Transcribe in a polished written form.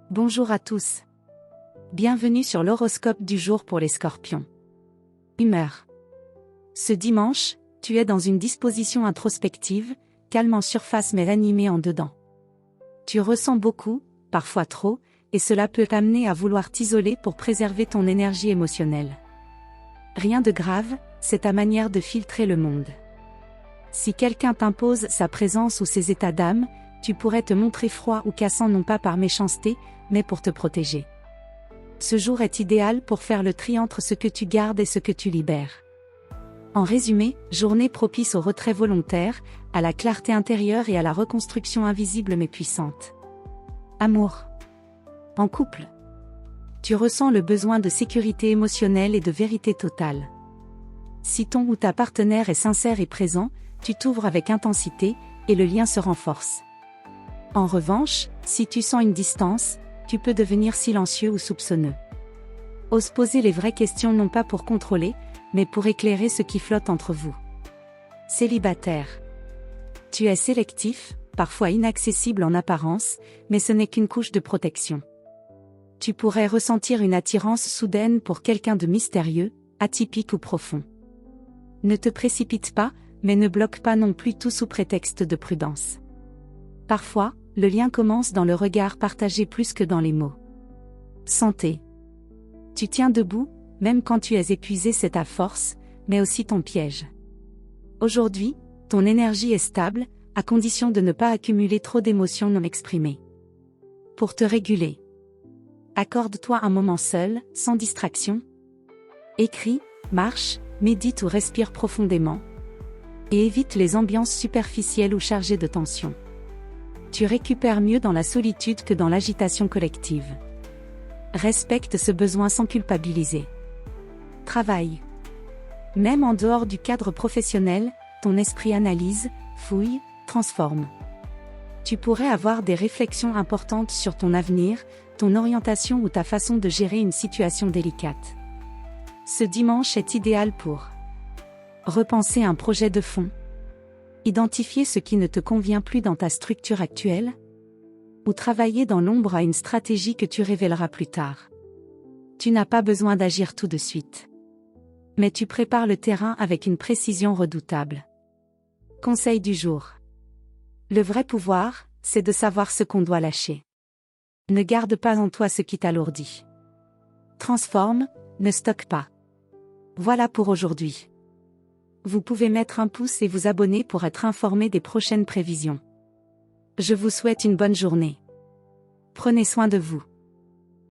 Bonjour à tous. Bienvenue sur l'horoscope du jour pour les Scorpions. Humeur. Ce dimanche, tu es dans une disposition introspective, calme en surface mais animée en dedans. Tu ressens beaucoup, parfois trop, et cela peut t'amener à vouloir t'isoler pour préserver ton énergie émotionnelle. Rien de grave, c'est ta manière de filtrer le monde. Si quelqu'un t'impose sa présence ou ses états d'âme, tu pourrais te montrer froid ou cassant non pas par méchanceté, mais pour te protéger. Ce jour est idéal pour faire le tri entre ce que tu gardes et ce que tu libères. En résumé, journée propice au retrait volontaire, à la clarté intérieure et à la reconstruction invisible mais puissante. Amour. En couple. Tu ressens le besoin de sécurité émotionnelle et de vérité totale. Si ton ou ta partenaire est sincère et présent, tu t'ouvres avec intensité, et le lien se renforce. En revanche, si tu sens une distance, tu peux devenir silencieux ou soupçonneux. Ose poser les vraies questions non pas pour contrôler, mais pour éclairer ce qui flotte entre vous. Célibataire. Tu es sélectif, parfois inaccessible en apparence, mais ce n'est qu'une couche de protection. Tu pourrais ressentir une attirance soudaine pour quelqu'un de mystérieux, atypique ou profond. Ne te précipite pas, mais ne bloque pas non plus tout sous prétexte de prudence. Parfois, le lien commence dans le regard partagé plus que dans les mots. Santé. Tu tiens debout, même quand tu es épuisé, c'est ta force, mais aussi ton piège. Aujourd'hui, ton énergie est stable, à condition de ne pas accumuler trop d'émotions non exprimées. Pour te réguler. Accorde-toi un moment seul, sans distraction. Écris, marche, médite ou respire profondément. Et évite les ambiances superficielles ou chargées de tension. Tu récupères mieux dans la solitude que dans l'agitation collective. Respecte ce besoin sans culpabiliser. Travail. Même en dehors du cadre professionnel, ton esprit analyse, fouille, transforme. Tu pourrais avoir des réflexions importantes sur ton avenir, ton orientation ou ta façon de gérer une situation délicate. Ce dimanche est idéal pour repenser un projet de fond. Identifier ce qui ne te convient plus dans ta structure actuelle, ou travailler dans l'ombre à une stratégie que tu révéleras plus tard. Tu n'as pas besoin d'agir tout de suite. Mais tu prépares le terrain avec une précision redoutable. Conseil du jour. Le vrai pouvoir, c'est de savoir ce qu'on doit lâcher. Ne garde pas en toi ce qui t'alourdit. Transforme, ne stocke pas. Voilà pour aujourd'hui. Vous pouvez mettre un pouce et vous abonner pour être informé des prochaines prévisions. Je vous souhaite une bonne journée. Prenez soin de vous.